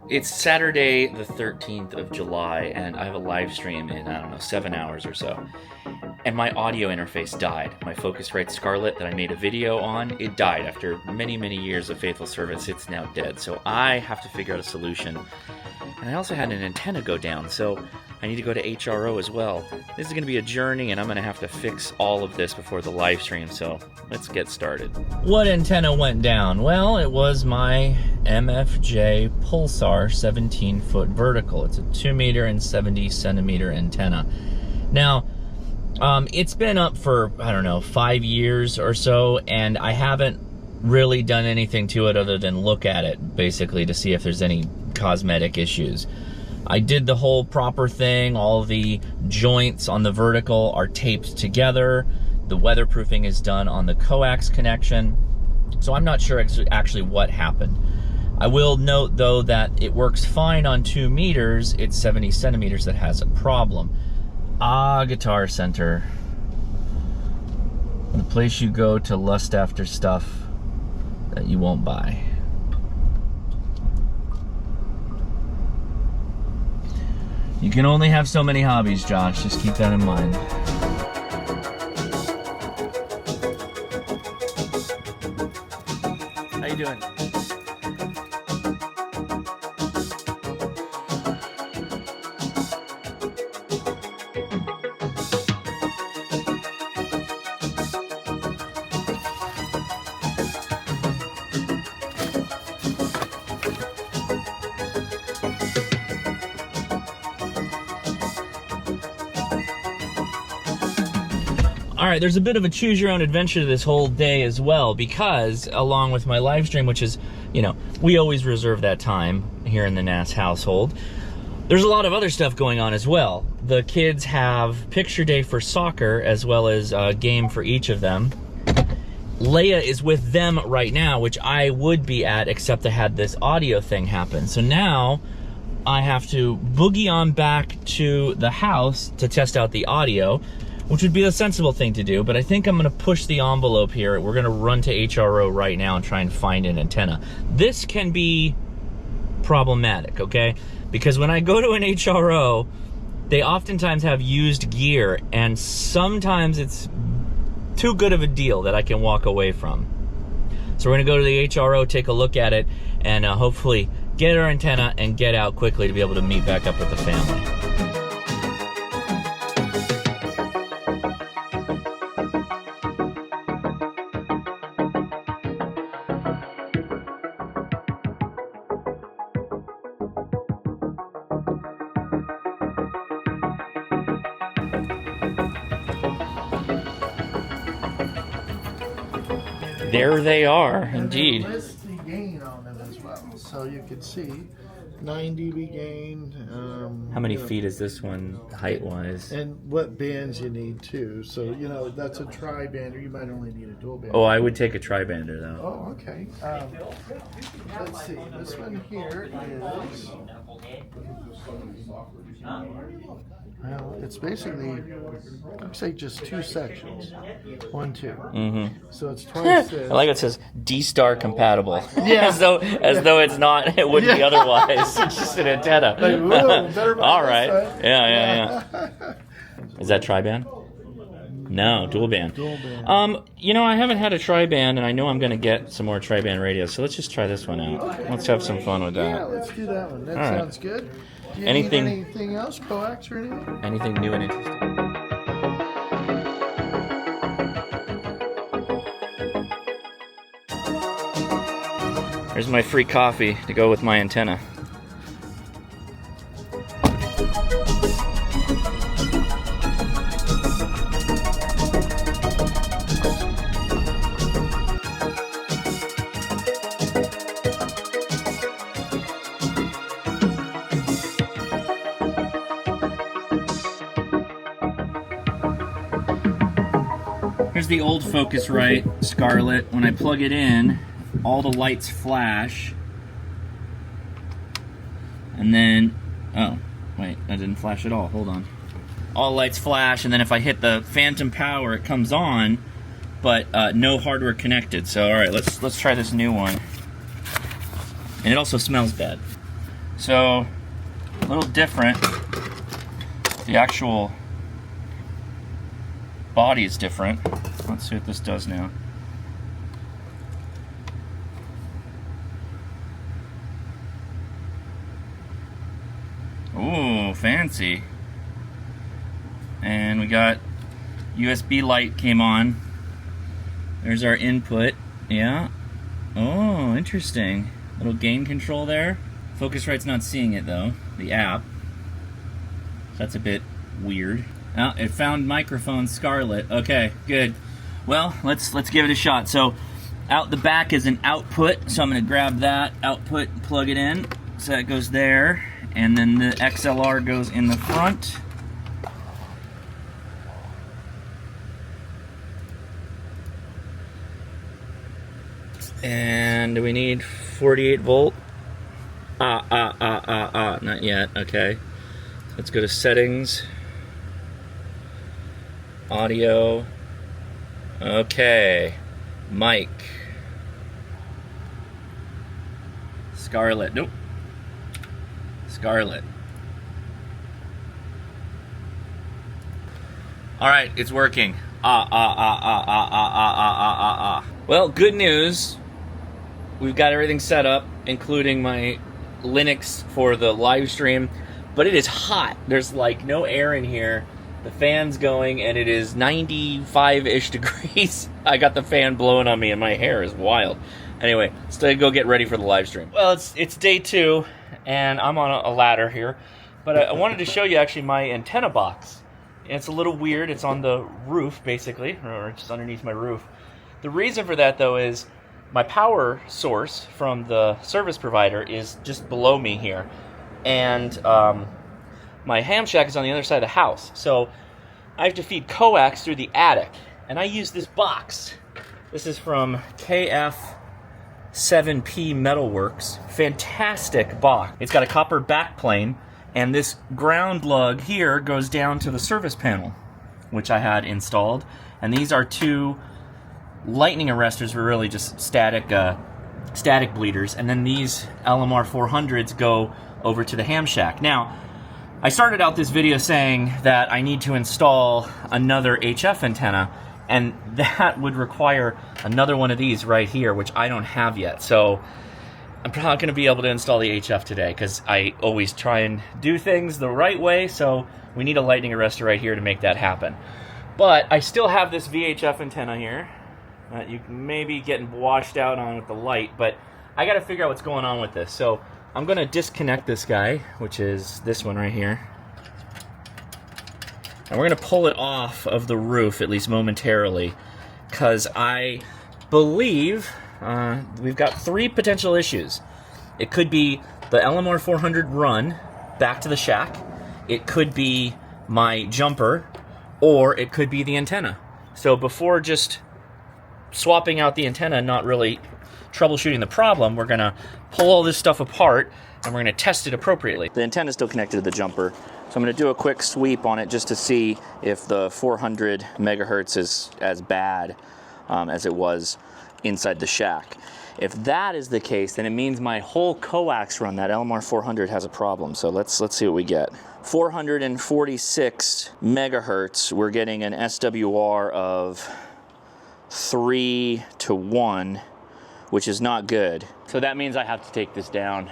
It's Saturday the 13th of July, and I have a live stream in, 7 hours or so. And my audio interface died. My Focusrite Scarlett that I made a video on, it died. After many, many years of faithful service, it's now dead. So I have to figure out a solution. And I also had an antenna go down, so I need to go to HRO as well. This is going to be a journey, and I'm going to have to fix all of this before the live stream, so let's get started. What antenna went down? Well, it was my MFJ Pulsar 17-foot vertical. It's a 2 meter and 70 centimeter antenna. Now, it's been up for, 5 years or so, and I haven't really done anything to it other than look at it, basically, to see if there's any cosmetic issues. I did the whole proper thing. All the joints on the vertical are taped together. The weatherproofing is done on the coax connection. So I'm not sure actually what happened. I will note, though, that it works fine on 2 meters. It's 70 centimeters that has a problem. Guitar Center. The place you go to lust after stuff that you won't buy. You can only have so many hobbies, Josh. Just keep that in mind. How you doing? Alright, there's a bit of a choose-your-own-adventure this whole day as well, because along with my live stream, which is, we always reserve that time here in the Nass household, there's a lot of other stuff going on as well. The kids have picture day for soccer, as well as a game for each of them. Leia is with them right now, which I would be at, except I had this audio thing happen. So now I have to boogie on back to the house to test out the audio, which would be a sensible thing to do, but I think I'm gonna push the envelope here. We're gonna run to HRO right now and try and find an antenna. This can be problematic, okay? Because when I go to an HRO, they oftentimes have used gear, and sometimes it's too good of a deal that I can walk away from. So we're gonna go to the HRO, take a look at it, and hopefully get our antenna and get out quickly to be able to meet back up with the family. There they are, indeed. And list the gain on them as well, so you can see 9 dB gain. How many feet is this one height-wise? And what bands you need too. So that's a tri-bander. You might only need a dual band. Oh, I would take a tri-bander though. Oh, okay. Let's see. This one here is. Well, it's basically, I'd say just 2 sections. 1, 2. Mm-hmm. So it's twice this. I like it says D-Star compatible. Yeah. as though it's not, it wouldn't be otherwise. It's just an antenna. Like, whoa, better buy all this right. side. Yeah. Is that tri-band? No, dual band. Dual band. I haven't had a tri-band, and I know I'm going to get some more tri-band radios, so let's just try this one out. Okay. Let's have some fun with that. Yeah, let's do that one. That All right. sounds good. Do you Anything- need anything else, coax or anything? Anything new and interesting? There's my free coffee to go with my antenna. Here's the old Focusrite Scarlett. When I plug it in, all the lights flash. And then, oh, wait, that didn't flash at all. Hold on. All lights flash, and then if I hit the phantom power, it comes on, but no hardware connected. So, all right, let's try this new one. And it also smells bad. So, a little different. The actual body is different. Let's see what this does now. Ooh, fancy. And we got USB light came on. There's our input. Yeah. Oh, interesting. Little gain control there. Focusrite's not seeing it though, the app. That's a bit weird. Oh, it found microphone Scarlett. Okay, good. Well, let's give it a shot. So out the back is an output, so I'm gonna grab that output and plug it in. So that goes there, and then the XLR goes in the front. And do we need 48 volt? Not yet, okay. Let's go to settings. Audio. Okay. Mic. Scarlett. Nope. Scarlett. Alright, it's working. Well, good news. We've got everything set up, including my Linux for the live stream, but it is hot. There's like no air in here. The fan's going, and it is 95-ish degrees. I got the fan blowing on me, and my hair is wild. Anyway, let's go get ready for the live stream. Well, it's day 2, and I'm on a ladder here, but I wanted to show you actually my antenna box. And it's a little weird. It's on the roof, basically, or just underneath my roof. The reason for that, though, is my power source from the service provider is just below me here, and my ham shack is on the other side of the house. So I have to feed coax through the attic, and I use this box. This is from KF7P Metalworks. Fantastic box. It's got a copper backplane, and this ground lug here goes down to the service panel, which I had installed. And these are 2 lightning arresters were really just static bleeders, and then these LMR 400s go over to the ham shack. Now, I started out this video saying that I need to install another HF antenna, and that would require another one of these right here, which I don't have yet. So I'm probably not going to be able to install the HF today, because I always try and do things the right way, so we need a lightning arrestor right here to make that happen. But I still have this VHF antenna here. You may be getting washed out on with the light, but I got to figure out what's going on with this. So I'm going to disconnect this guy, which is this one right here. And we're going to pull it off of the roof, at least momentarily, because I believe we've got 3 potential issues. It could be the LMR 400 run back to the shack. It could be my jumper, or it could be the antenna. So before just swapping out the antenna and not really troubleshooting the problem, we're going to pull all this stuff apart and we're going to test it appropriately. The antenna is still connected to the jumper, so I'm going to do a quick sweep on it just to see if the 400 megahertz is as bad as it was inside the shack. If that is the case, then it means my whole coax run, that LMR 400, has a problem. So let's see what we get. 446 megahertz, we're getting an SWR of 3 to 1, which is not good. So that means I have to take this down.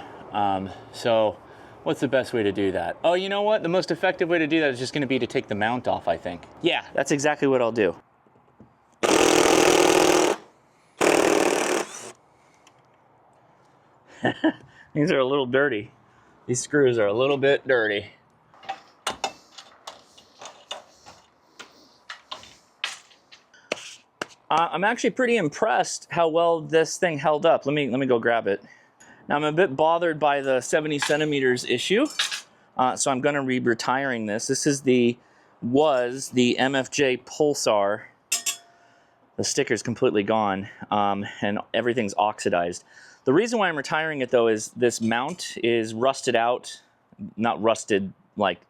So what's the best way to do that? Oh, you know what? The most effective way to do that is just going to be to take the mount off, I think. Yeah, that's exactly what I'll do. These are a little dirty. These screws are a little bit dirty. I'm actually pretty impressed how well this thing held up. Let me go grab it. Now I'm a bit bothered by the 70 centimeters issue, so I'm going to be retiring this. This is was the MFJ Pulsar. The sticker's completely gone, and everything's oxidized. The reason why I'm retiring it, though, is this mount is rusted out. Not rusted like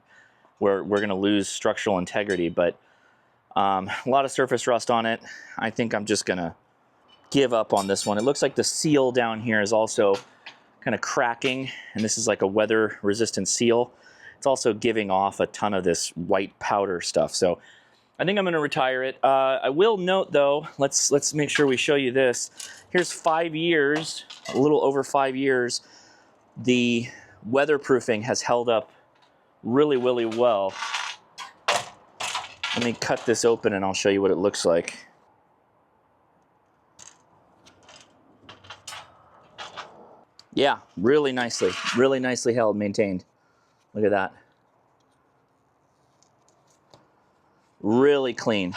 we're going to lose structural integrity, but a lot of surface rust on it. I think I'm just going to give up on this one. It looks like the seal down here is also kind of cracking, and this is like a weather resistant seal. It's also giving off a ton of this white powder stuff. So I think I'm going to retire it. I will note though, let's make sure we show you this. Here's 5 years, a little over 5 years. The weatherproofing has held up really, really well. Let me cut this open and I'll show you what it looks like. Yeah, really nicely held, maintained. Look at that. Really clean.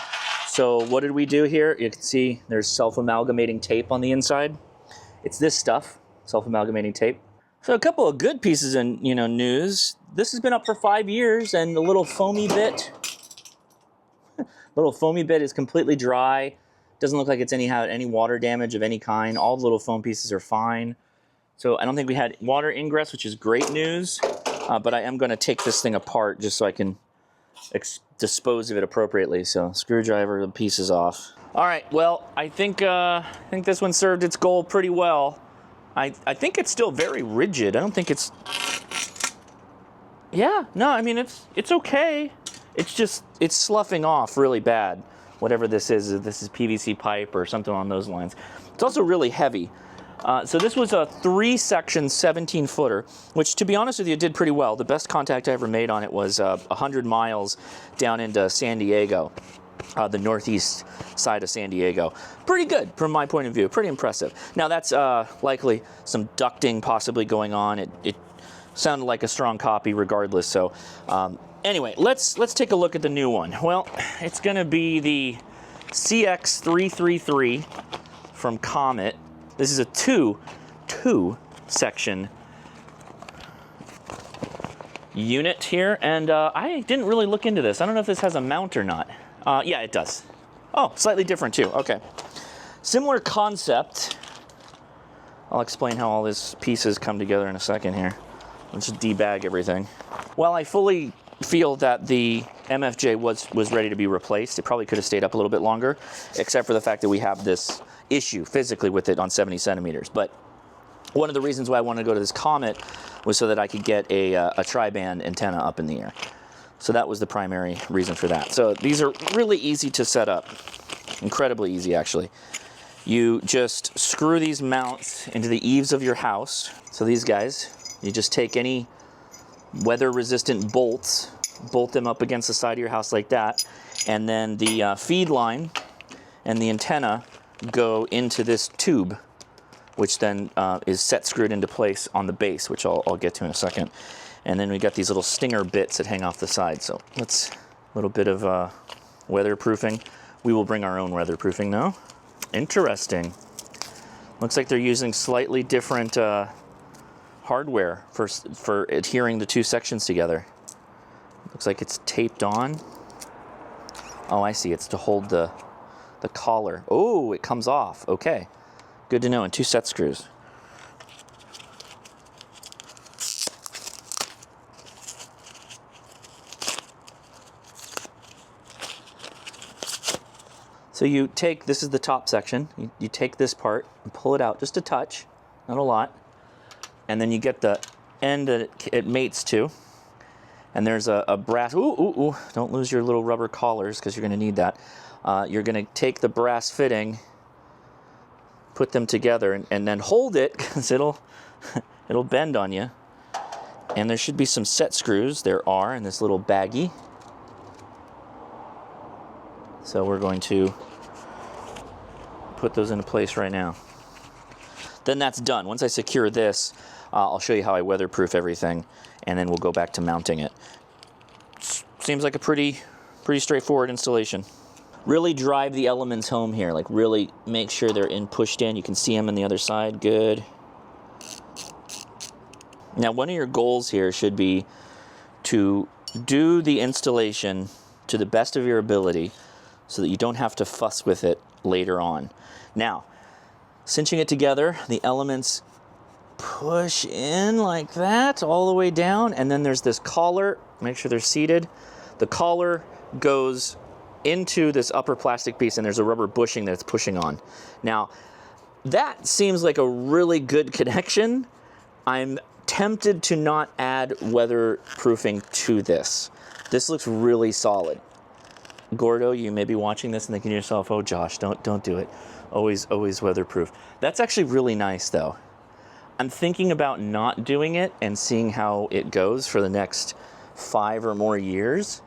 So what did we do here? You can see there's self-amalgamating tape on the inside. It's this stuff, self-amalgamating tape. So a couple of good pieces in news. This has been up for 5 years, and the little foamy bit is completely dry. Doesn't look like it's any water damage of any kind. All the little foam pieces are fine. So I don't think we had water ingress, which is great news. But I am going to take this thing apart just so I can dispose of it appropriately. So screwdriver, the pieces off. All right. Well, I think this one served its goal pretty well. I think it's still very rigid. I don't think it's. Yeah. No. I mean, it's okay. It's sloughing off really bad. Whatever this is, if this is PVC pipe or something along those lines. It's also really heavy. So this was a 3-section 17-footer, which, to be honest with you, did pretty well. The best contact I ever made on it was 100 miles down into San Diego, the northeast side of San Diego. Pretty good from my point of view. Pretty impressive. Now that's likely some ducting possibly going on. It sounded like a strong copy regardless. So anyway, let's take a look at the new one. Well, it's going to be the CX333 from Comet. This is a two-section unit here, and I didn't really look into this. I don't know if this has a mount or not. Yeah, it does. Oh, slightly different too. Okay. Similar concept. I'll explain how all these pieces come together in a second here. Let's just debag everything. While I fully feel that the MFJ was ready to be replaced, it probably could have stayed up a little bit longer, except for the fact that we have this issue physically with it on 70 centimeters. But one of the reasons why I wanted to go to this Comet was so that I could get a tri-band antenna up in the air. So that was the primary reason for that. So these are really easy to set up. Incredibly easy, actually. You just screw these mounts into the eaves of your house. So these guys, you just take any weather-resistant bolts, bolt them up against the side of your house like that, and then the feed line and the antenna go into this tube, which then is set screwed into place on the base, which I'll get to in a second. And then we got these little stinger bits that hang off the side. So let's, a little bit of weatherproofing. We will bring our own weatherproofing now. Interesting. Looks like they're using slightly different hardware for adhering the two sections together. Looks like it's taped on. Oh, I see. It's to hold the collar. Oh, it comes off. Okay. Good to know. And 2 set screws. So you take, this is the top section. You take this part and pull it out just a touch, not a lot. And then you get the end that it mates to. And there's a brass, ooh, don't lose your little rubber collars because you're going to need that. You're going to take the brass fitting, put them together, and then hold it because it'll bend on you. And there should be some set screws. There are in this little baggie. So we're going to put those into place right now. Then that's done. Once I secure this, I'll show you how I weatherproof everything, and then we'll go back to mounting it. Seems like a pretty straightforward installation. Really drive the elements home here. Like really make sure they're pushed in. You can see them on the other side. Good. Now, one of your goals here should be to do the installation to the best of your ability so that you don't have to fuss with it later on. Now, cinching it together, the elements push in like that all the way down, and then there's this collar. Make sure they're seated. The collar goes into this upper plastic piece, and there's a rubber bushing that's pushing on. Now, that seems like a really good connection, I'm tempted to not add weatherproofing to this. This looks really solid. Gordo, you may be watching this and thinking to yourself, oh Josh, don't do it. Always weatherproof. That's actually really nice though. I'm thinking about not doing it and seeing how it goes for the next 5 or more years.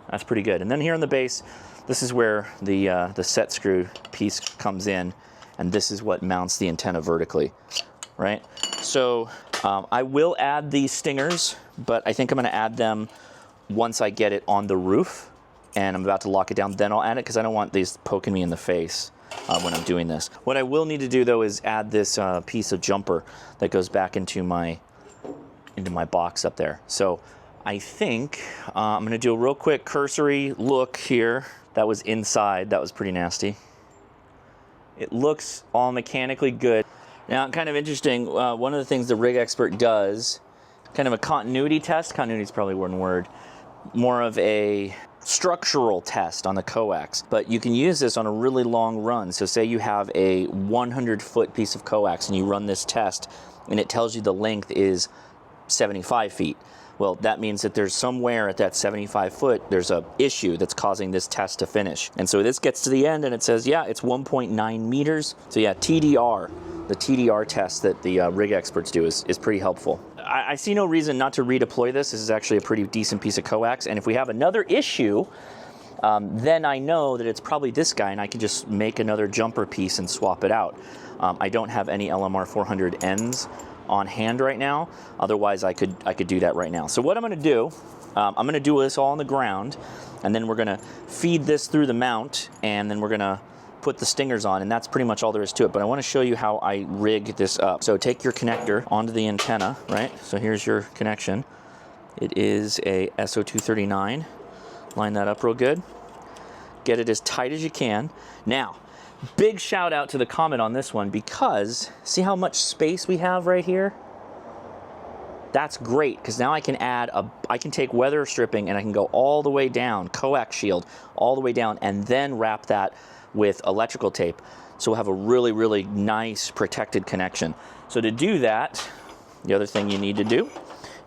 That's pretty good. And then here on the base, this is where the set screw piece comes in, and this is what mounts the antenna vertically, right? So I will add these stingers, but I think I'm going to add them once I get it on the roof, and I'm about to lock it down. Then I'll add it because I don't want these poking me in the face when I'm doing this. What I will need to do though is add this piece of jumper that goes back into my box up there. So I think I'm going to do a real quick cursory look here. That was inside. That was pretty nasty. It looks all mechanically good. Now, kind of interesting, one of the things the rig expert does, kind of a continuity test. Continuity is probably one word. More of a structural test on the coax. But you can use this on a really long run. So say you have a 100-foot piece of coax and you run this test and it tells you the length is 75 feet. Well, that means that there's somewhere at that 75 foot, there's a issue that's causing this test to finish. And so this gets to the end and it says, yeah, it's 1.9 meters. So yeah, TDR, the TDR test that the rig experts do is pretty helpful. I see no reason not to redeploy this. This is actually a pretty decent piece of coax. And if we have another issue, then I know that it's probably this guy and I can just make another jumper piece and swap it out. I don't have any LMR 400 ends on hand right now. Otherwise, I could do that right now. So what I'm going to do, I'm going to do this all on the ground, and then we're going to feed this through the mount, and then we're going to put the stingers on, and that's pretty much all there is to it. But I want to show you how I rig this up. So take your connector onto the antenna, right? So here's your connection. It is a SO239. Line that up real good. Get it as tight as you can. Now, big shout out to the Comet on this one, because see how much space we have right here? That's great, because now I can I can take weather stripping and I can go all the way down, coax shield, all the way down, and then wrap that with electrical tape. So we'll have a really, really nice protected connection. So to do that, the other thing you need to do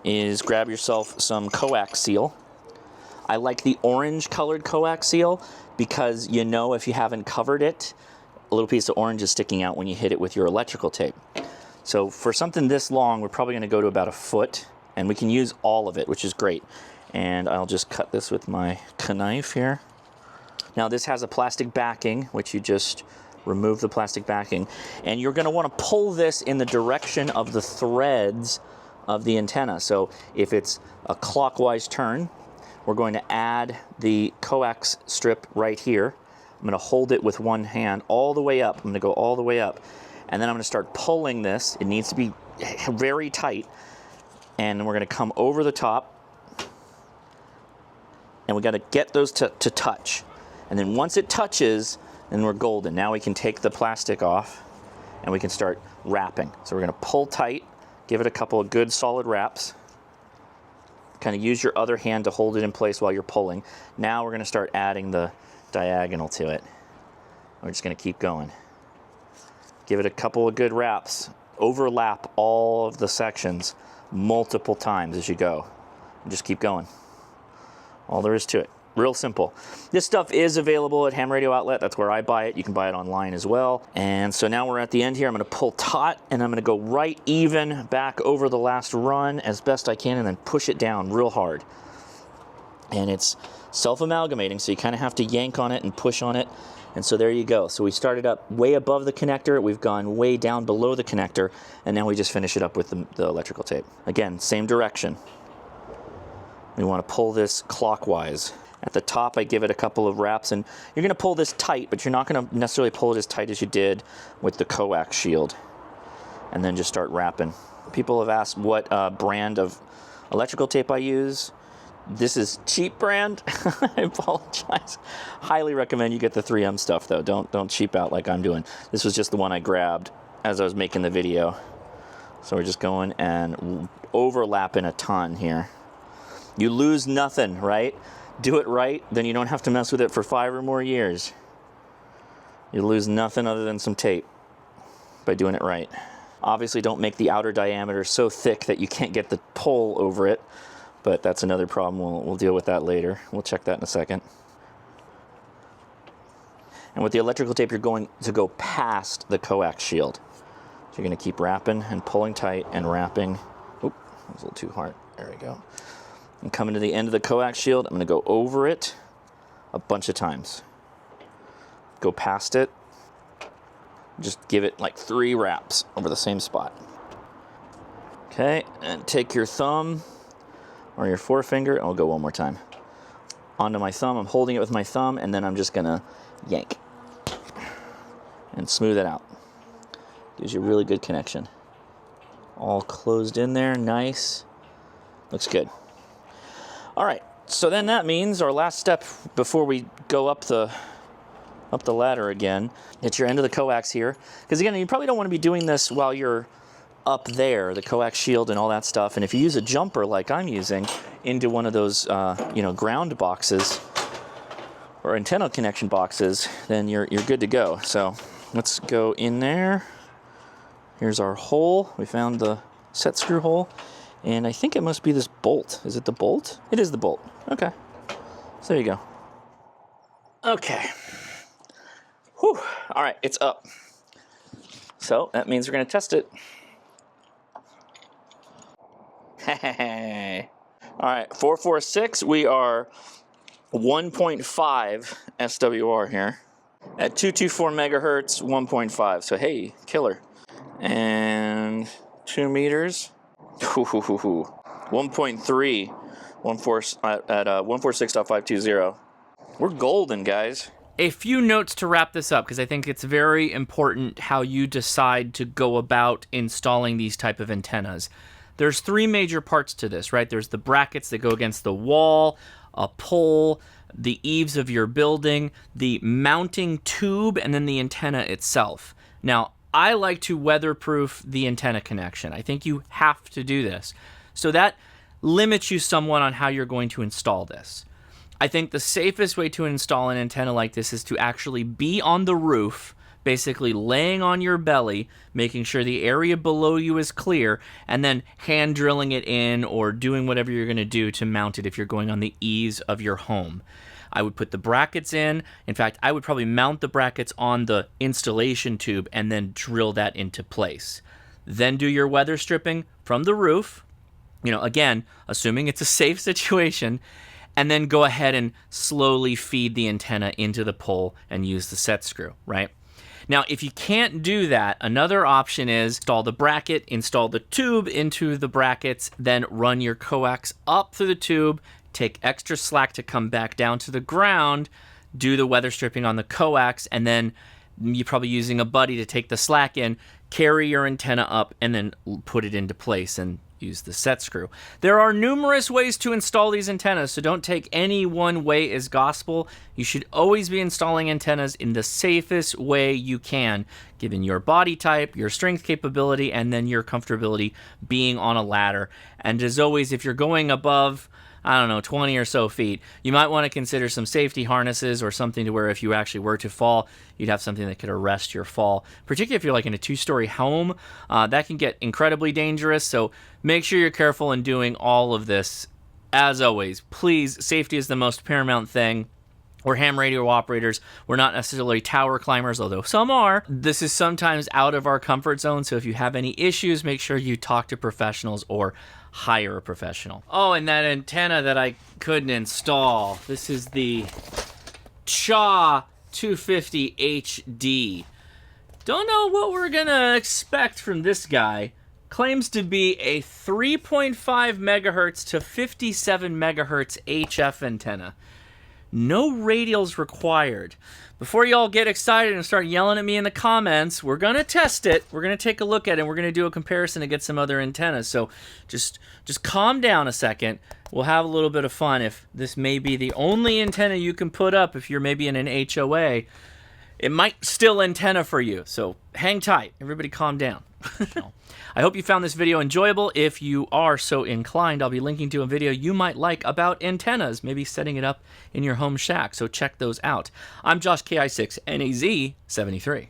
is grab yourself some coax seal. I like the orange colored coax seal because you know if you haven't covered it, a little piece of orange is sticking out when you hit it with your electrical tape. So for something this long, we're probably going to go to about 1 foot, and we can use all of it, which is great. And I'll just cut this with my knife here. Now this has a plastic backing, which you just remove the plastic backing, and you're going to want to pull this in the direction of the threads of the antenna. So if it's a clockwise turn, we're going to add the coax strip right here. I'm going to hold it with one hand all the way up. I'm going to go all the way up, and then I'm going to start pulling this. It needs to be very tight, and we're going to come over the top, and we got to get those to touch. And then once it touches, then we're golden. Now we can take the plastic off, and we can start wrapping. So we're going to pull tight, give it a couple of good solid wraps. Kind of use your other hand to hold it in place while you're pulling. Now we're going to start adding the diagonal to it. We're just going to keep going. Give it a couple of good wraps. Overlap all of the sections multiple times as you go. And just keep going. All there is to it. Real simple. This stuff is available at Ham Radio Outlet. That's where I buy it. You can buy it online as well. And so now we're at the end here. I'm going to pull taut, and I'm going to go right even back over the last run as best I can, and then push it down real hard. And it's self-amalgamating, so you kind of have to yank on it and push on it. And so there you go. So we started up way above the connector. We've gone way down below the connector, and now we just finish it up with the electrical tape. Again, same direction. We want to pull this clockwise. At the top, I give it a couple of wraps, and you're going to pull this tight, but you're not going to necessarily pull it as tight as you did with the coax shield. And then just start wrapping. People have asked what brand of electrical tape I use. This is cheap brand. I apologize. Highly recommend you get the 3M stuff, though. Don't cheap out like I'm doing. This was just the one I grabbed as I was making the video. So we're just going and overlapping a ton here. You lose nothing, right? Do it right, then you don't have to mess with it for 5 or more years. You lose nothing other than some tape by doing it right. Obviously don't make the outer diameter so thick that you can't get the pole over it, but that's another problem. We'll deal with that later. We'll check that in a second. And with the electrical tape, you're going to go past the coax shield. So you're going to keep wrapping and pulling tight and wrapping. Oop, that was a little too hard. There we go. And coming to the end of the coax shield, I'm going to go over it a bunch of times. Go past it. Just give it like 3 wraps over the same spot. Okay, and take your thumb or your forefinger, and we'll go one more time. Onto my thumb, I'm holding it with my thumb, and then I'm just gonna yank and smooth it out. Gives you a really good connection. All closed in there, nice. Looks good. All right, so then that means our last step before we go up the ladder again, get your end of the coax here. Because again, you probably don't want to be doing this while you're up there, the coax shield and all that stuff. And if you use a jumper like I'm using into one of those, ground boxes or antenna connection boxes, then you're good to go. So let's go in there. Here's our hole. We found the set screw hole. And I think it must be this bolt. Is it the bolt? It is the bolt. Okay. So there you go. Okay. Whew. All right, it's up. So that means we're going to test it. Hey. All right, 446, we are 1.5 SWR here. At 224 megahertz, 1.5. So hey, killer. And 2 meters. 1.3 at 146.520. We're golden, guys. A few notes to wrap this up, because I think it's very important how you decide to go about installing these type of antennas. There's 3 major parts to this, right? There's the brackets that go against the wall, a pole, the eaves of your building, the mounting tube, and then the antenna itself. Now, I like to weatherproof the antenna connection. I think you have to do this. So that limits you somewhat on how you're going to install this. I think the safest way to install an antenna like this is to actually be on the roof, basically laying on your belly, making sure the area below you is clear, and then hand drilling it in or doing whatever you're going to do to mount it if you're going on the eaves of your home. I would put the brackets in. In fact, I would probably mount the brackets on the installation tube and then drill that into place. Then do your weather stripping from the roof, again, assuming it's a safe situation, and then go ahead and slowly feed the antenna into the pole and use the set screw, right? Now, if you can't do that, another option is install the bracket, install the tube into the brackets, then run your coax up through the tube, take extra slack to come back down to the ground, do the weather stripping on the coax, and then you're probably using a buddy to take the slack in, carry your antenna up, and then put it into place and use the set screw. There are numerous ways to install these antennas, so don't take any one way as gospel. You should always be installing antennas in the safest way you can, given your body type, your strength capability, and then your comfortability being on a ladder. And as always, if you're going above 20 or so feet, you might want to consider some safety harnesses or something to where if you actually were to fall, you'd have something that could arrest your fall. Particularly if you're like in a 2-story home, that can get incredibly dangerous. So make sure you're careful in doing all of this. As always, please, safety is the most paramount thing. We're ham radio operators. We're not necessarily tower climbers, although some are. This is sometimes out of our comfort zone, so if you have any issues, make sure you talk to professionals or hire a professional. Oh, and that antenna that I couldn't install. This is the CHA 250 HD. Don't know what we're gonna expect from this guy. Claims to be a 3.5 megahertz to 57 megahertz HF antenna. No radials required. Before y'all get excited and start yelling at me in the comments, we're going to test it. We're going to take a look at it. And we're going to do a comparison against some other antennas. So just calm down a second. We'll have a little bit of fun. If this may be the only antenna you can put up, if you're maybe in an HOA, it might still antenna for you. So hang tight. Everybody calm down. I hope you found this video enjoyable. If you are so inclined, I'll be linking to a video you might like about antennas, maybe setting it up in your home shack. So check those out. I'm Josh KI6 NAZ 73.